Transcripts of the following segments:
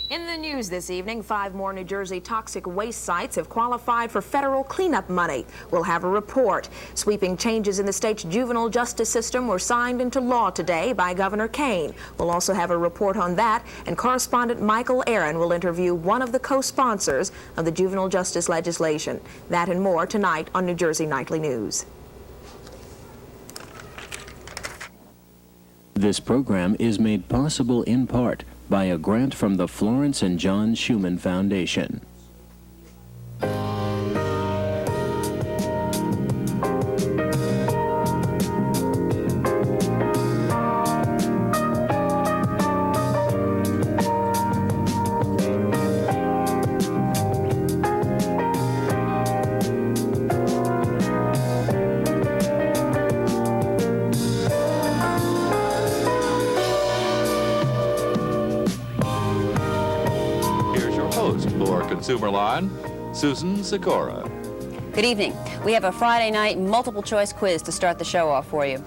In the news this evening, 5 more New Jersey toxic waste sites have qualified for federal cleanup money. We'll have a report. Sweeping changes in the state's juvenile justice system were signed into law today by Governor Kane. We'll also have a report on that, and correspondent Michael Aaron will interview one of the co-sponsors of the juvenile justice legislation. That and more tonight on New Jersey Nightly News. This program is made possible in part by a grant from the Florence and John Schumann Foundation. Consumer Line, Susan Sikora. Good evening. We have a Friday night multiple choice quiz to start the show off for you.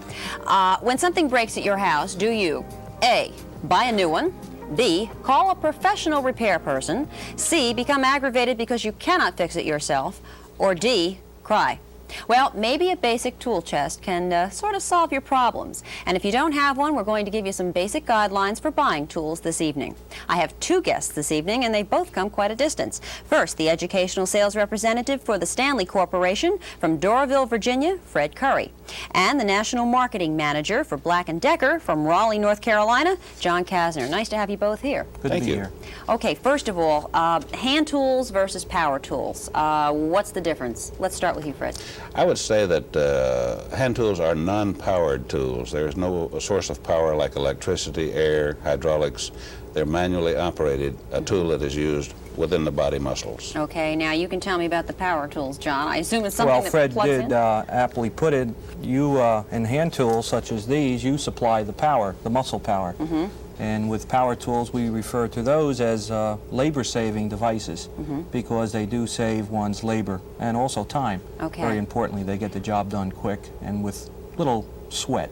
When something breaks at your house, do you A, buy a new one, B, call a professional repair person, C, become aggravated because you cannot fix it yourself, or D, cry? Well, maybe a basic tool chest can sort of solve your problems. And if you don't have one, we're going to give you some basic guidelines for buying tools this evening. I have 2 guests this evening, and they both come quite a distance. First, the educational sales representative for the Stanley Corporation from Doraville, Virginia, Fred Curry. And the national marketing manager for Black & Decker from Raleigh, North Carolina, John Casner. Nice to have you both here. Good to be here. Okay, first of all, hand tools versus power tools. What's the difference? Let's start with you, Fred. I would say that hand tools are non-powered tools. There is no source of power like electricity, air, hydraulics. They're manually operated, a tool that is used within the body muscles. Okay, now you can tell me about the power tools, John. I assume it's something that plugs in? Well, Fred did aptly put it. You, in hand tools such as these, you supply the power, the muscle power. Mm-hmm. And with power tools, we refer to those as labor-saving devices because they do save one's labor and also time. Okay. Very importantly, they get the job done quick and with little sweat.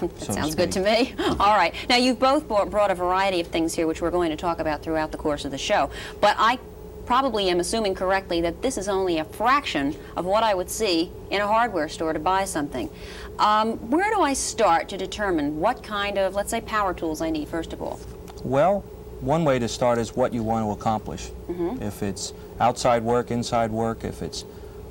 That sounds good to me. All right. Now, you've both brought a variety of things here which we're going to talk about throughout the course of the show. But I probably am assuming correctly that this is only a fraction of what I would see in a hardware store to buy something. Where do I start to determine what kind of, let's say, power tools I need, first of all? Well, one way to start is what you want to accomplish. If it's outside work, inside work, if it's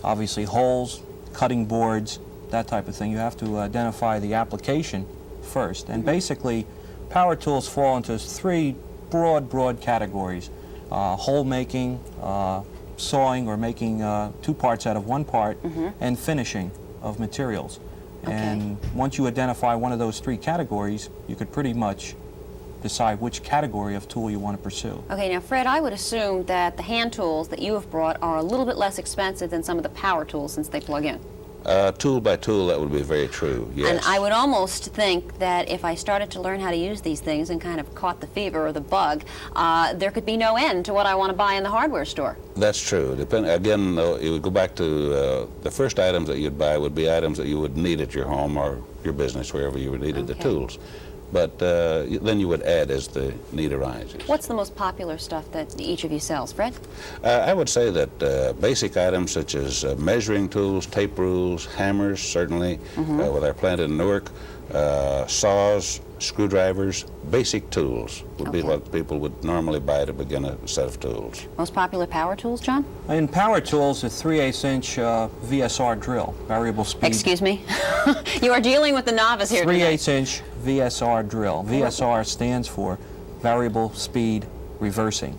obviously holes, cutting boards, that type of thing, you have to identify the application first. And basically, power tools fall into 3 broad categories. Hole making, sawing or making 2 parts out of 1 part, and finishing of materials. Okay. And once you identify one of those 3 categories, you could pretty much decide which category of tool you want to pursue. Okay, now Fred, I would assume that the hand tools that you have brought are a little bit less expensive than some of the power tools since they plug in. Tool by tool, that would be very true, yes. And I would almost think that if I started to learn how to use these things and kind of caught the fever or the bug, there could be no end to what I want to buy in the hardware store. That's true. Again, though, it would go back to the first items that you'd buy would be items that you would need at your home or your business, wherever you needed the tools. But then you would add as the need arises. What's the most popular stuff that each of you sells, Fred? I would say that basic items such as measuring tools, tape rules, hammers, certainly, with our plant in Newark, saws, screwdrivers, basic tools would be what people would normally buy to begin a set of tools. Most popular power tools, John? In power tools, a 3/8" VSR drill, variable speed. Excuse me? You are dealing with the novice here tonight. 3/8" VSR drill. VSR stands for variable speed reversing,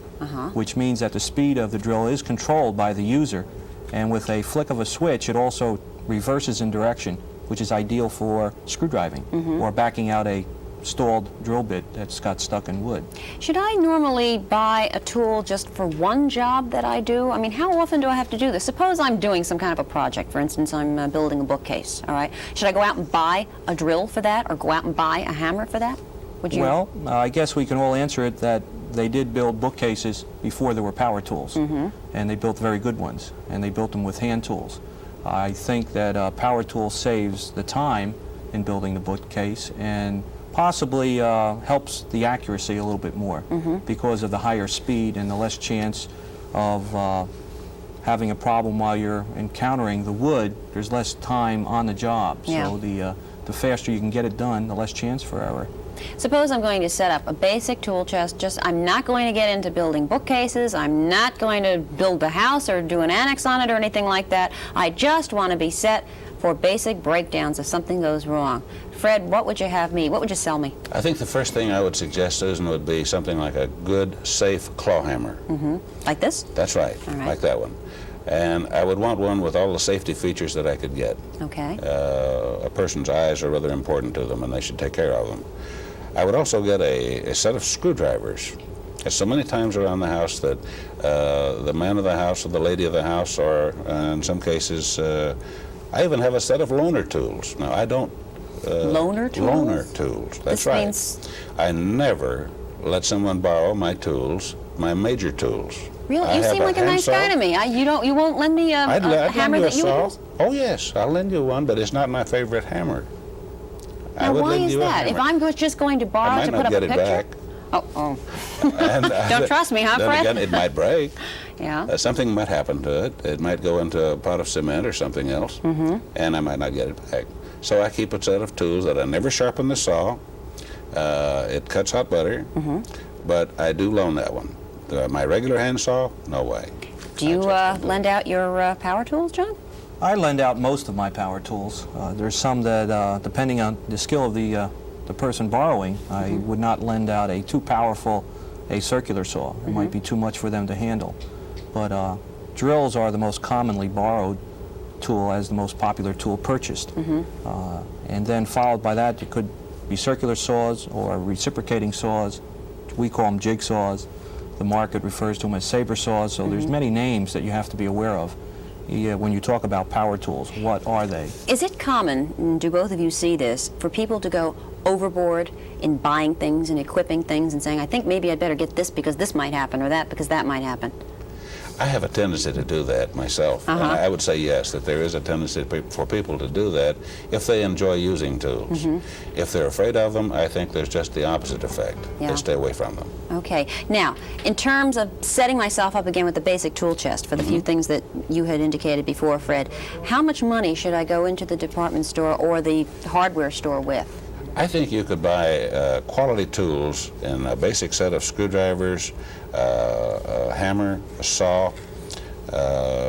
which means that the speed of the drill is controlled by the user, and with a flick of a switch, it also reverses in direction, which is ideal for screwdriving or backing out a stalled drill bit that's got stuck in wood. Should I normally buy a tool just for one job that I do? I mean, how often do I have to do this? Suppose I'm doing some kind of a project. For instance, I'm building a bookcase, all right? Should I go out and buy a drill for that or go out and buy a hammer for that? Would you? Well, I guess we can all answer it that they did build bookcases before there were power tools, and they built very good ones, and they built them with hand tools. I think that power tool saves the time in building the bookcase and possibly helps the accuracy a little bit more because of the higher speed and the less chance of having a problem while you're encountering the wood. There's less time on the job, so the faster you can get it done, the less chance for error. Suppose I'm going to set up a basic tool chest. I'm not going to get into building bookcases. I'm not going to build the house or do an annex on it or anything like that. I just want to be set for basic breakdowns if something goes wrong. Fred, what would you have me? What would you sell me? I think the first thing I would suggest, Susan, would be something like a good, safe claw hammer. Like this? That's right, All right. like that one. And I would want one with all the safety features that I could get. Okay. A person's eyes are rather important to them, and they should take care of them. I would also get a set of screwdrivers. There's so many times around the house that the man of the house or the lady of the house, or in some cases, I even have a set of loaner tools. Now, I don't... Loaner tools? Loaner tools, that's This right. means... I never let someone borrow my tools, my major tools. Really? I You have seem like a nice guy handsaw. to me. You won't lend me a I'd hammer lend you a that you saw. would use? Oh, yes, I'll lend you one, but it's not my favorite hammer. I Now, would why lend is you a that? If hammer. I'm just going to I borrow might to not put up get a it picture... back. Oh. And, Don't trust me, huh, then Fred? again, it might break. Yeah. Something might happen to it. It might go into a pot of cement or something else, and I might not get it back. So I keep a set of tools that I never sharpen the saw. It cuts hot butter, but I do loan that one. My regular handsaw, no way. Do you lend out your power tools, John? I lend out most of my power tools. There's some that, depending on the skill of the person borrowing, I would not lend out too powerful a circular saw. It might be too much for them to handle. But drills are the most commonly borrowed tool as the most popular tool purchased. And then followed by that, it could be circular saws or reciprocating saws. We call them jigsaws. The market refers to them as saber saws. So there's many names that you have to be aware of. When you talk about power tools, what are they? Is it common, and do both of you see this, for people to go overboard in buying things and equipping things and saying, I think maybe I'd better get this because this might happen, or that because that might happen? I have a tendency to do that myself. And I would say yes, that there is a tendency for people to do that if they enjoy using tools. If they're afraid of them, I think there's just the opposite effect. Yeah. They stay away from them. Okay. Now, in terms of setting myself up again with the basic tool chest for the few things that you had indicated before, Fred, how much money should I go into the department store or the hardware store with? I think you could buy quality tools in a basic set of screwdrivers, a hammer, a saw,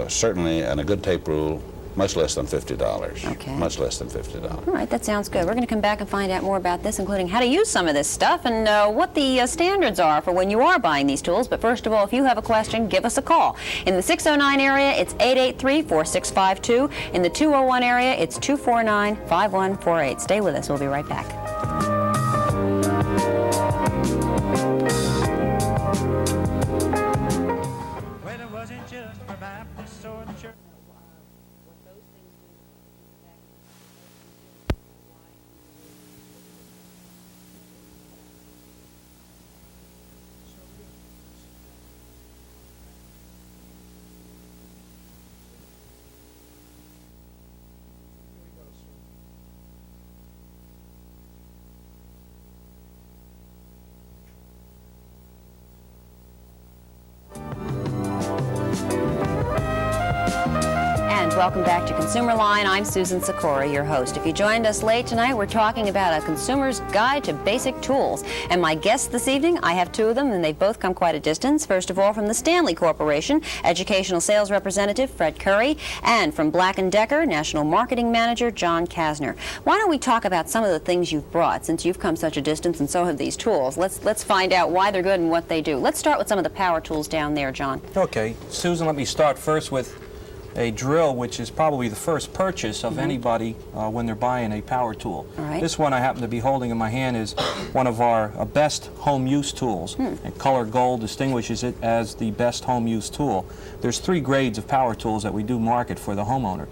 certainly, and a good tape rule, much less than $50. Okay. Much less than $50. All right, that sounds good. We're going to come back and find out more about this, including how to use some of this stuff and what the standards are for when you are buying these tools. But first of all, if you have a question, give us a call. In the 609 area, it's 883-4652. In the 201 area, it's 249-5148. Stay with us. We'll be right back. Well, it wasn't just for Baptists or the church. Welcome back to Consumer Line. I'm Susan Sikora, your host. If you joined us late tonight, we're talking about a consumer's guide to basic tools. And my guests this evening, I have two of them, and they've both come quite a distance. First of all, from the Stanley Corporation, Educational Sales Representative Fred Curry, and from Black & Decker, National Marketing Manager John Casner. Why don't we talk about some of the things you've brought, since you've come such a distance and so have these tools. Let's find out why they're good and what they do. Let's start with some of the power tools down there, John. Okay, Susan, let me start first with a drill, which is probably the first purchase of anybody when they're buying a power tool. All right. This one I happen to be holding in my hand is one of our best home use tools. And color gold distinguishes it as the best home use tool. There's 3 grades of power tools that we do market for the homeowner.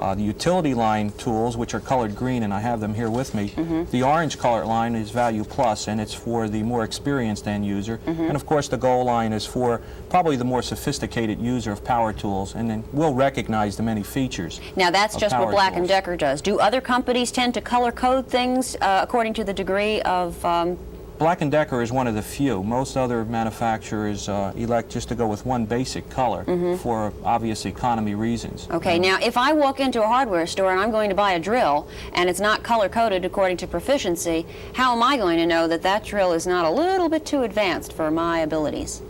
The utility line tools, which are colored green, and I have them here with me, the orange color line is value plus, and it's for the more experienced end user. And of course the gold line is for probably the more sophisticated user of power tools, and then we'll recognize the many features. Now that's of just what power Black tools. & Decker does. Do other companies tend to color code things according to the degree of... Black & Decker is one of the few. Most other manufacturers elect just to go with one basic color for obvious economy reasons. Okay, now if I walk into a hardware store and I'm going to buy a drill and it's not color-coded according to proficiency, how am I going to know that that drill is not a little bit too advanced for my abilities?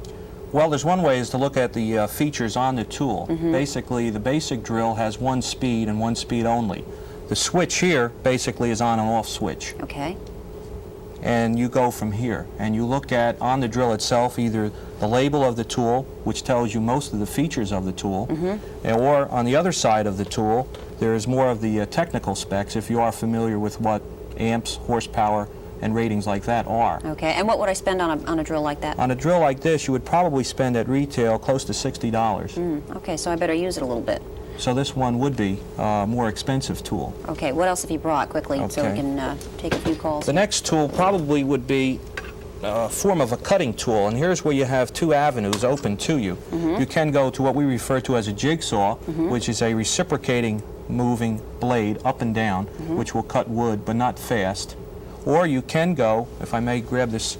Well, there's one way is to look at the features on the tool. Basically, the basic drill has one speed and one speed only. The switch here basically is on and off switch. Okay. And you go from here and you look at on the drill itself either the label of the tool, which tells you most of the features of the tool, or on the other side of the tool there's more of the technical specs if you are familiar with what amps, horsepower, and ratings like that are. Okay, and what would I spend on a drill like that? On a drill like this you would probably spend at retail close to $60. Okay, so I better use it a little bit. So this one would be a more expensive tool. Okay, what else have you brought quickly so we Okay. can take a few calls? The next tool probably would be a form of a cutting tool, and here's where you have two avenues open to you. You can go to what we refer to as a jigsaw, which is a reciprocating moving blade up and down, which will cut wood but not fast. Or you can go, if I may grab this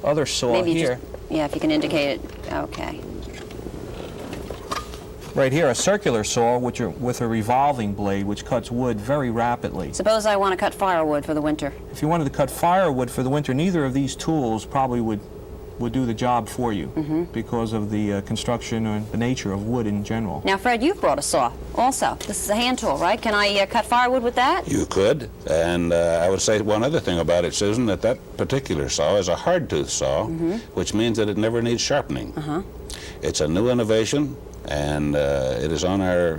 other saw Maybe here, yeah, if you can indicate it. Okay. right here, a circular saw with a revolving blade which cuts wood very rapidly. Suppose I want to cut firewood for the winter. If you wanted to cut firewood for the winter, neither of these tools probably would do the job for you because of the construction and the nature of wood in general. Now, Fred, you've brought a saw also. This is a hand tool, right? Can I cut firewood with that? You could, and I would say one other thing about it, Susan, that particular saw is a hard-tooth saw, which means that it never needs sharpening. It's a new innovation, and it is on our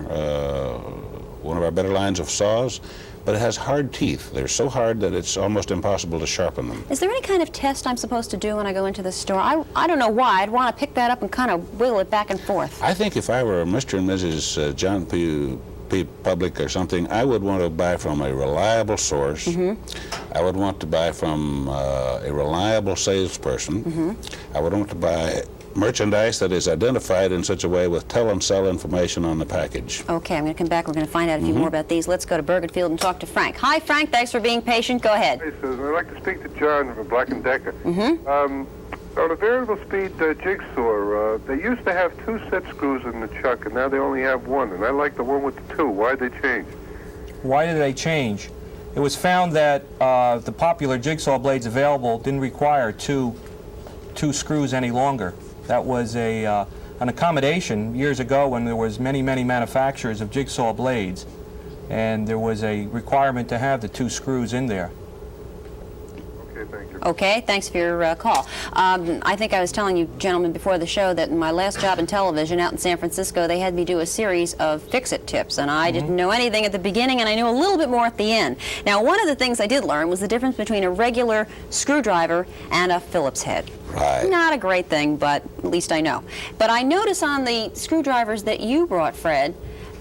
one of our better lines of saws, but it has hard teeth. They're so hard that it's almost impossible to sharpen them. Is there any kind of test I'm supposed to do when I go into the store? I don't know why. I'd want to pick that up and kind of wiggle it back and forth. I think if I were Mr. and Mrs. John P. Public or something, I would want to buy from a reliable source. I would want to buy from a reliable salesperson. I would want to buy merchandise that is identified in such a way with tell and sell information on the package. Okay, I'm going to come back. We're going to find out a few more about these. Let's go to Bergenfield and talk to Frank. Hi, Frank. Thanks for being patient. Go ahead. Hey, Susan. I'd like to speak to John from Black & Decker. On a variable speed jigsaw, they used to have 2 set screws in the chuck, and now they only have 1, and I like the one with the 2. Why'd they change? Why did they change? It was found that the popular jigsaw blades available didn't require two screws any longer. That was an accommodation years ago when there was many manufacturers of jigsaw blades, and there was a requirement to have the 2 screws in there. Okay, thank you. Okay, thanks for your call. I think I was telling you gentlemen before the show that in my last job in television out in San Francisco, they had me do a series of fix-it tips, and I didn't know anything at the beginning, and I knew a little bit more at the end. Now, one of the things I did learn was the difference between a regular screwdriver and a Phillips head. Right. Not a great thing, but at least I know. But I notice on the screwdrivers that you brought, Fred,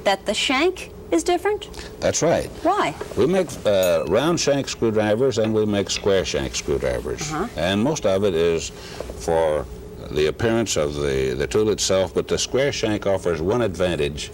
that the shank is different. That's right. Why? We make round shank screwdrivers and we make square shank screwdrivers. And most of it is for the appearance of the tool itself, but the square shank offers one advantage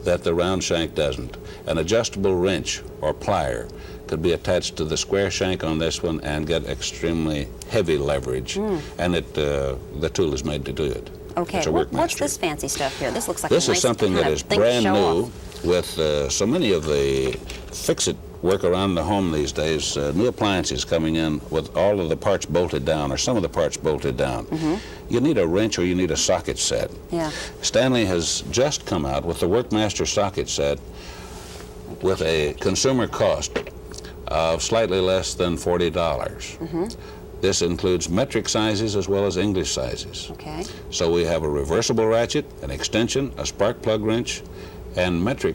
that the round shank doesn't. An adjustable wrench or plier could be attached to the square shank on this one and get extremely heavy leverage, and the tool is made to do it. Okay, It's a what's Workmaster. this fancy stuff here? This looks like This a is nice something kind that of is thing to brand show new off. with so many of the fix-it work around the home these days, new appliances coming in with all of the parts bolted down or some of the parts bolted down. You need a wrench or you need a socket set. Yeah. Stanley has just come out with the Workmaster socket set with a consumer cost of slightly less than $40. This includes metric sizes as well as English sizes. Okay. So we have a reversible ratchet, an extension, a spark plug wrench, and metric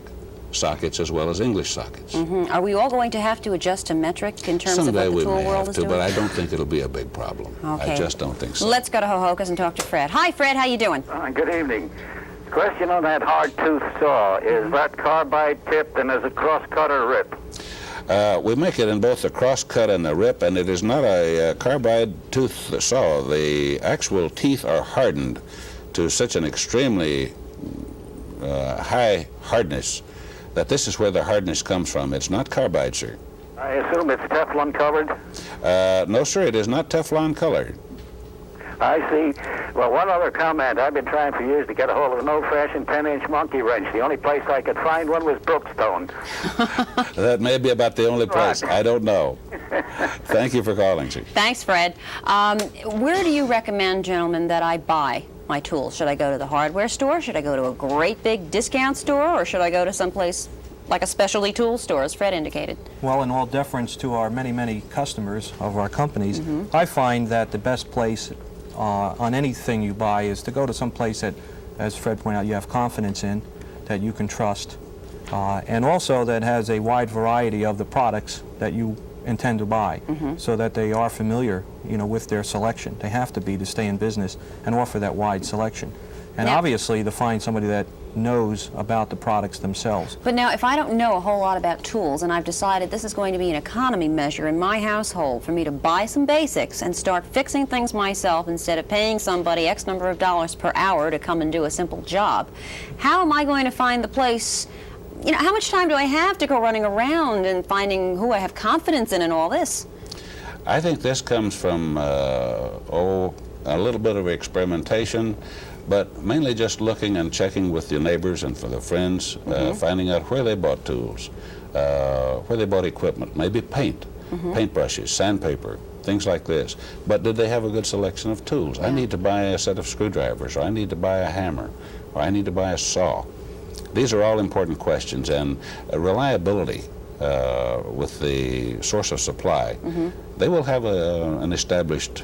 sockets as well as English sockets. Are we all going to have to adjust to metric in terms Someday of what we the tool may world have is to, doing? but I don't think it'll be a big problem. Okay. I just don't think so. Let's go to Hohokus and talk to Fred. Hi, Fred. How you doing? Good evening. Question on that hard tooth saw. Is that carbide tipped and is it cross cut or rip? We make it in both the cross-cut and the rip, and it is not a carbide tooth saw. The actual teeth are hardened to such an extremely high hardness that this is where the hardness comes from. It's not carbide, sir. I assume it's Teflon covered? No, sir, it is not Teflon colored. I see. Well, one other comment. I've been trying for years to get a hold of an old-fashioned 10-inch monkey wrench. The only place I could find one was Brookstone. That may be about the only place. I don't know. Thank you for calling, sir. Thanks, Fred. Where do you recommend, gentlemen, that I buy my tools? Should I go to the hardware store? Should I go to a great big discount store? Or should I go to someplace like a specialty tool store, as Fred indicated? Well, in all deference to our many, many customers of our companies, I find that the best place on anything you buy is to go to some place that, as Fred pointed out, you have confidence in, that you can trust, and also that has a wide variety of the products that you intend to buy, so that they are familiar, with their selection. They have to be to stay in business and offer that wide selection. And obviously to find somebody that knows about the products themselves. But now, if I don't know a whole lot about tools and I've decided this is going to be an economy measure in my household for me to buy some basics and start fixing things myself instead of paying somebody X number of dollars per hour to come and do a simple job, how am I going to find the place? How much time do I have to go running around and finding who I have confidence in and all this? I think this comes from, a little bit of experimentation, but mainly just looking and checking with your neighbors and for their friends, finding out where they bought tools, where they bought equipment, maybe paint, paintbrushes, sandpaper, things like this. But did they have a good selection of tools? I need to buy a set of screwdrivers, or I need to buy a hammer, or I need to buy a saw. These are all important questions, and reliability with the source of supply, they will have an established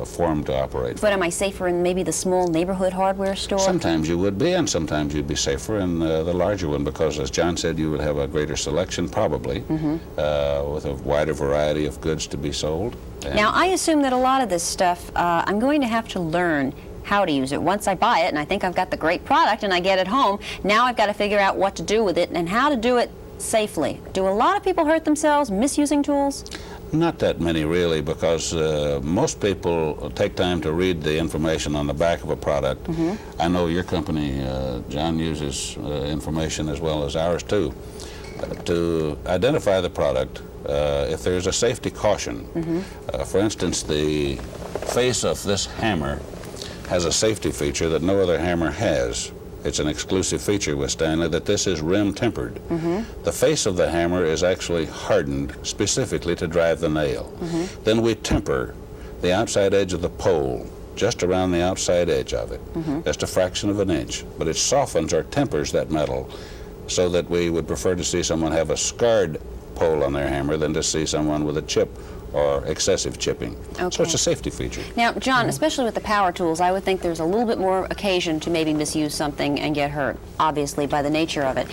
form to operate. But am I safer in maybe the small neighborhood hardware store? Sometimes you would be, and sometimes you'd be safer in the larger one, because, as John said, you would have a greater selection, probably, with a wider variety of goods to be sold. And now, I assume that a lot of this stuff, I'm going to have to learn how to use it. Once I buy it and I think I've got the great product and I get it home, now I've got to figure out what to do with it and how to do it safely. Do a lot of people hurt themselves misusing tools? Not that many, really, because most people take time to read the information on the back of a product. I know your company, John, uses information as well as ours, too, to identify the product. If there's a safety caution, for instance, the face of this hammer has a safety feature that no other hammer has. It's an exclusive feature with Stanley, that this is rim tempered. The face of the hammer is actually hardened specifically to drive the nail. Then we temper the outside edge of the pole, just around the outside edge of it, just a fraction of an inch. But it softens or tempers that metal so that we would prefer to see someone have a scarred pole on their hammer than to see someone with a chip or excessive chipping. So it's a safety feature. Now, John, especially with the power tools, I would think there's a little bit more occasion to maybe misuse something and get hurt, obviously, by the nature of it.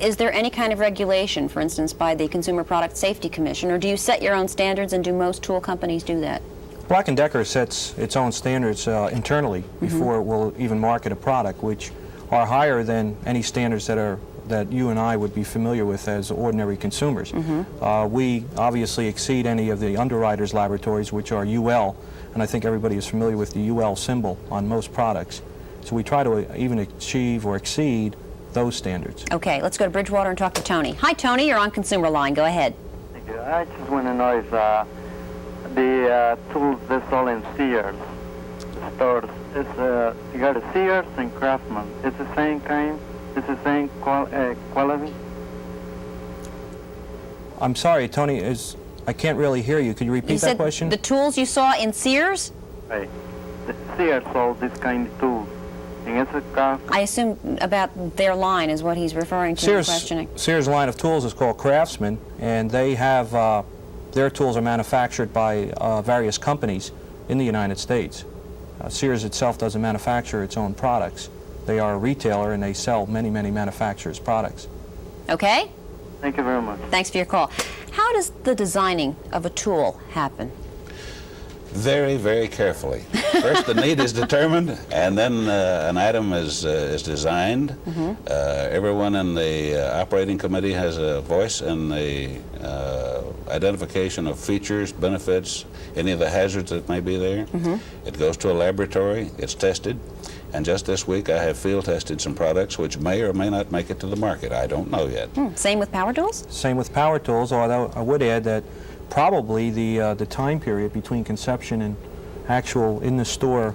Is there any kind of regulation, for instance, by the Consumer Product Safety Commission, or do you set your own standards, and do most tool companies do that? Black & Decker sets its own standards internally before it will even market a product, which are higher than any standards that you and I would be familiar with as ordinary consumers. We obviously exceed any of the underwriters' laboratories, which are UL, and I think everybody is familiar with the UL symbol on most products. So we try to even achieve or exceed those standards. Okay, let's go to Bridgewater and talk to Tony. Hi, Tony, you're on Consumer Line. Go ahead. Thank you. I just want to know if the tools they sell in Sears stores, you got a Sears and Craftsman. It's the same kind? It's the same quality? I'm sorry, Tony, I can't really hear you. Could you repeat that question? The tools you saw in Sears? Right. The Sears sold this kind of tool. And it's a I assume about their line is what he's referring to in questioning. Sears' line of tools is called Craftsman, and they have, their tools are manufactured by various companies in the United States. Sears itself doesn't manufacture its own products. They are a retailer, and they sell many, many manufacturers' products. Okay? Thank you very much. Thanks for your call. How does the designing of a tool happen? Very, very carefully. First, the need is determined, and then an item is designed. Everyone in the operating committee has a voice in the identification of features, benefits, any of the hazards that may be there. It goes to a laboratory, it's tested, and just this week I have field tested some products which may or may not make it to the market. I don't know yet. Same with power tools? Same with power tools, although I would add that probably the time period between conception and actual in the store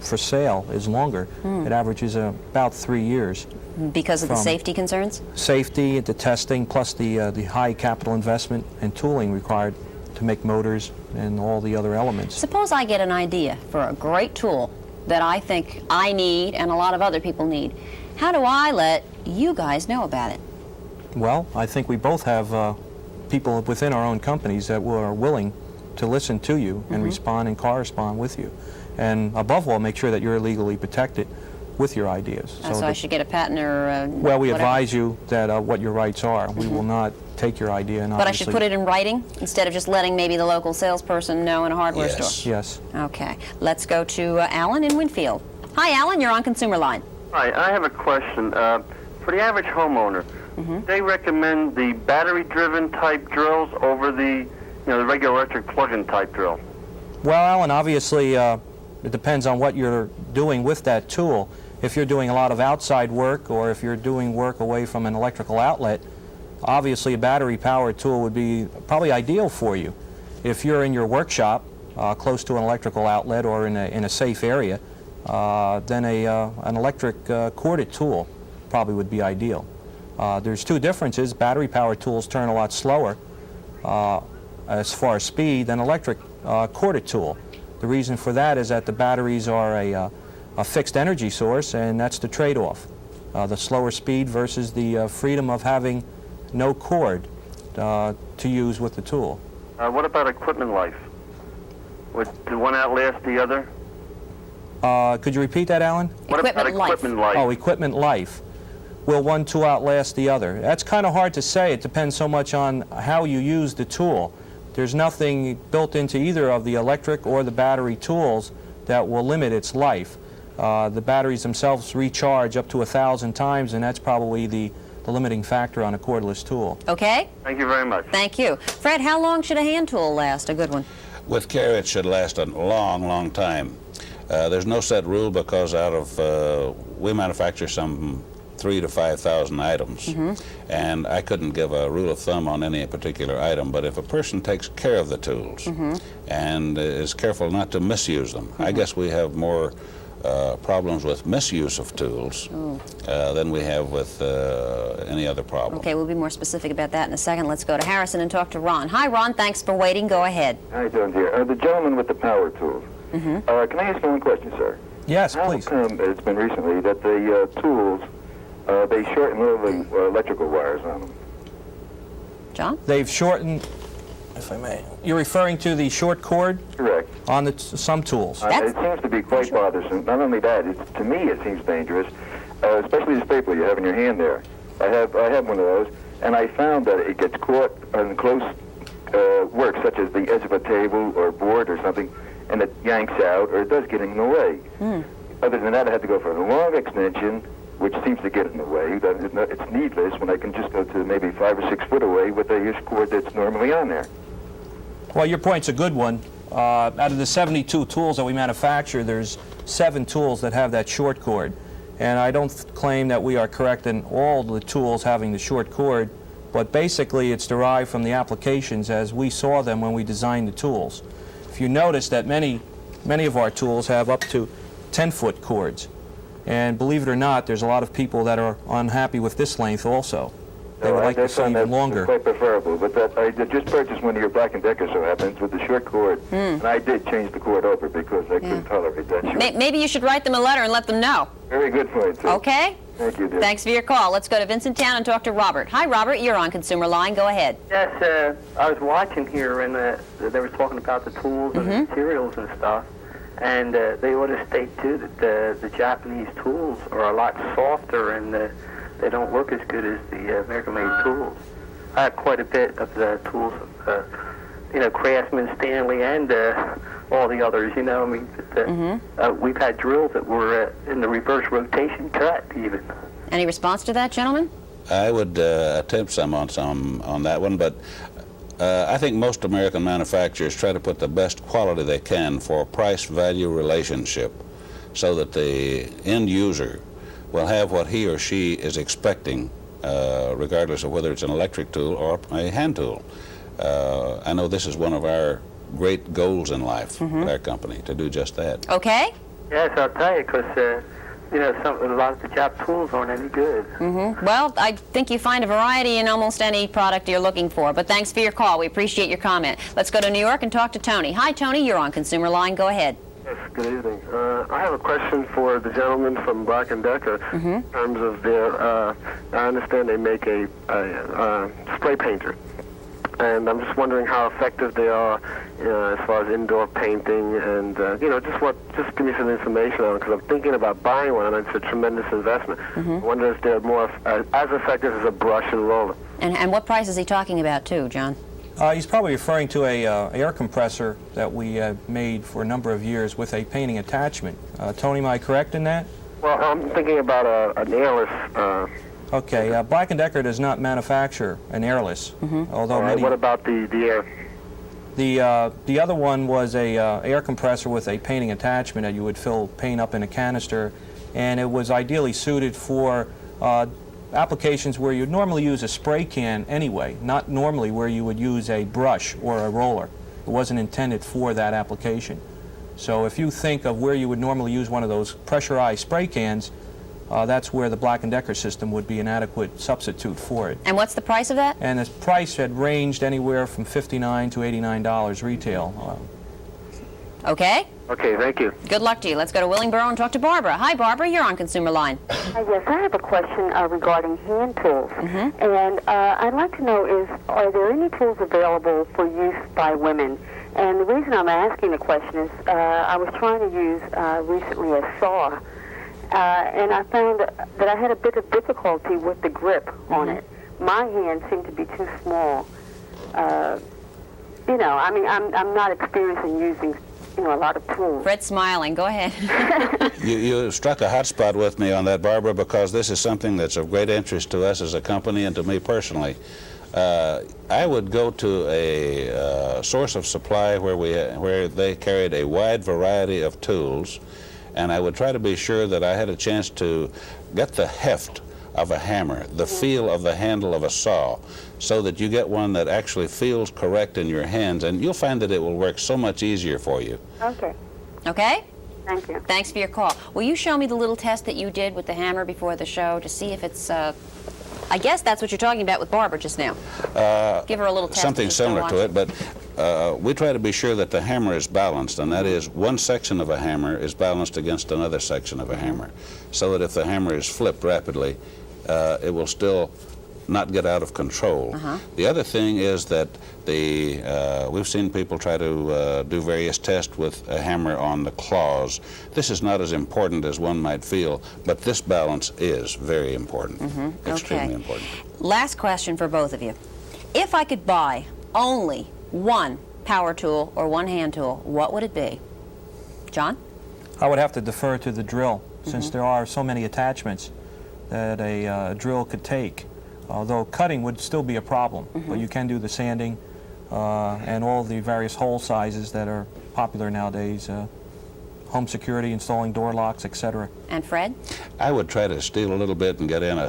for sale is longer. It averages about 3 years. Because of the safety concerns? Safety, the testing, plus the high capital investment and tooling required to make motors and all the other elements. Suppose I get an idea for a great tool that I think I need and a lot of other people need. How do I let you guys know about it? Well, I think we both have people within our own companies that are willing to listen to you and respond and correspond with you. And above all, make sure that you're legally protected with your ideas. So I should get a patent or well, we whatever. advise you that what your rights are. We will not take your idea and But I should put it in writing instead of just letting maybe the local salesperson know in a hardware store? Yes. Okay. Let's go to Alan in Winfield. Hi, Alan. You're on Consumer Line. Hi, I have a question. For the average homeowner, they recommend the battery-driven type drills over the regular electric plug-in type drill. Well, Alan, obviously it depends on what you're doing with that tool. If you're doing a lot of outside work or if you're doing work away from an electrical outlet, obviously a battery-powered tool would be probably ideal for you. If you're in your workshop close to an electrical outlet or in a safe area, then an electric corded tool probably would be ideal. There's two differences. Battery-powered tools turn a lot slower as far as speed than electric corded tool. The reason for that is that the batteries are a fixed energy source, and that's the trade-off. The slower speed versus the freedom of having no cord to use with the tool. What about equipment life? Would one outlast the other? Could you repeat that, Alan? What about equipment life? Oh, equipment life. Will one tool outlast the other? That's kind of hard to say. It depends so much on how you use the tool. There's nothing built into either of the electric or the battery tools that will limit its life. The batteries themselves recharge up to 1,000 times, and that's probably the limiting factor on a cordless tool. Okay? Thank you very much. Thank you. Fred, how long should a hand tool last, a good one? With care, it should last a long, long time. There's no set rule because we manufacture some 3,000 to 5,000 items, and I couldn't give a rule of thumb on any particular item, but if a person takes care of the tools and is careful not to misuse them, I guess we have more problems with misuse of tools than we have with any other problem. Okay, we'll be more specific about that in a second. Let's go to Harrison and talk to Ron. Hi, Ron. Thanks for waiting. Go ahead. How you doing, dear? The gentleman with the power tools. Can I ask you one question, sir? Yes, please. How come it's been recently that the tools, they shorten all the electrical wires on them? John? They've shortened, if I may. You're referring to the short cord? Correct. On some tools. It seems to be quite bothersome. Not only that, to me it seems dangerous, especially the stapler you have in your hand there. I have one of those, and I found that it gets caught on close work, such as the edge of a table or board or something, and it yanks out, or it does get in the way. Other than that, I had to go for a long extension, which seems to get in the way. It's needless when I can just go to maybe 5 or 6 foot away with the cord that's normally on there. Well, your point's a good one. Out of the 72 tools that we manufacture, there's 7 tools that have that short cord. And I don't claim that we are correct in all the tools having the short cord, but basically it's derived from the applications as we saw them when we designed the tools. If you notice that many of our tools have up to 10-foot cords. And believe it or not, there's a lot of people that are unhappy with this length also. They would like to see even longer. Quite preferable, but I just purchased one of your Black & Decker, so happens, with the short cord, and I did change the cord over because I couldn't tolerate that short. Maybe you should write them a letter and let them know. Very good point, sir. Okay? Thank you, dear. Thanks for your call. Let's go to Vincent Town and talk to Robert. Hi, Robert. You're on Consumer Line. Go ahead. Yes, I was watching here, and they were talking about the tools and the materials and stuff. And they ought to state, too, that the Japanese tools are a lot softer and they don't work as good as the American-made tools. I have quite a bit of the tools of the Craftsman, Stanley, and all the others. I mean, we've had drills that were in the reverse rotation cut even. Any response to that, gentlemen? I would attempt some on that one, but I think most American manufacturers try to put the best quality they can for a price-value relationship so that the end user will have what he or she is expecting, regardless of whether it's an electric tool or a hand tool. I know this is one of our great goals in life at our company, to do just that. Okay. Yes, I'll tell you, because a lot of the Jap tools aren't any good. Well, I think you find a variety in almost any product you're looking for, but thanks for your call. We appreciate your comment. Let's go to New York and talk to Tony. Hi, Tony. You're on Consumer Line. Go ahead. Yes, good evening. I have a question for the gentleman from Black & Decker in terms of their, I understand they make a spray painter. And I'm just wondering how effective they are as far as indoor painting, and just give me some information on it, because I'm thinking about buying one, and it's a tremendous investment. I wonder if they're more as effective as a brush and roller. And what price is he talking about, too, John? He's probably referring to a air compressor that we made for a number of years with a painting attachment. Tony, am I correct in that? Well, I'm thinking about an airless. Okay, Black & Decker does not manufacture an airless. Although All right, what about the air? The other one was a air compressor with a painting attachment that you would fill paint up in a canister, and it was ideally suited for applications where you'd normally use a spray can anyway, not normally where you would use a brush or a roller. It wasn't intended for that application. So if you think of where you would normally use one of those pressurized spray cans, that's where the Black & Decker system would be an adequate substitute for it. And what's the price of that? And the price had ranged anywhere from $59 to $89 retail. Okay. Okay, thank you. Good luck to you. Let's go to Willingboro and talk to Barbara. Hi, Barbara. You're on Consumer Line. Yes, I have a question regarding hand tools. And I'd like to know are there any tools available for use by women? And the reason I'm asking the question is I was trying to use recently a saw, and I found that I had a bit of difficulty with the grip on it. My hands seem to be too small. I'm not experienced in using a lot of tools. Fred's smiling. Go ahead. You struck a hot spot with me on that, Barbara, because this is something that's of great interest to us as a company and to me personally. I would go to a source of supply where they carried a wide variety of tools, and I would try to be sure that I had a chance to get the heft of a hammer, the feel of the handle of a saw, so that you get one that actually feels correct in your hands, and you'll find that it will work so much easier for you. Okay. Okay? Thank you. Thanks for your call. Will you show me the little test that you did with the hammer before the show to see if it's, I guess that's what you're talking about with Barbara just now. Give her a little test. Something similar to it, but we try to be sure that the hammer is balanced, and that is one section of a hammer is balanced against another section of a hammer, so that if the hammer is flipped rapidly, it will still not get out of control. The other thing is that we've seen people try to do various tests with a hammer on the claws. This is not as important as one might feel, but this balance is very important, extremely important. Last question for both of you. If I could buy only one power tool or one hand tool, what would it be? John? I would have to defer to the drill, since there are so many attachments that a drill could take. Although cutting would still be a problem, but you can do the sanding and all the various hole sizes that are popular nowadays, home security, installing door locks, etc. And Fred? I would try to steal a little bit and get in a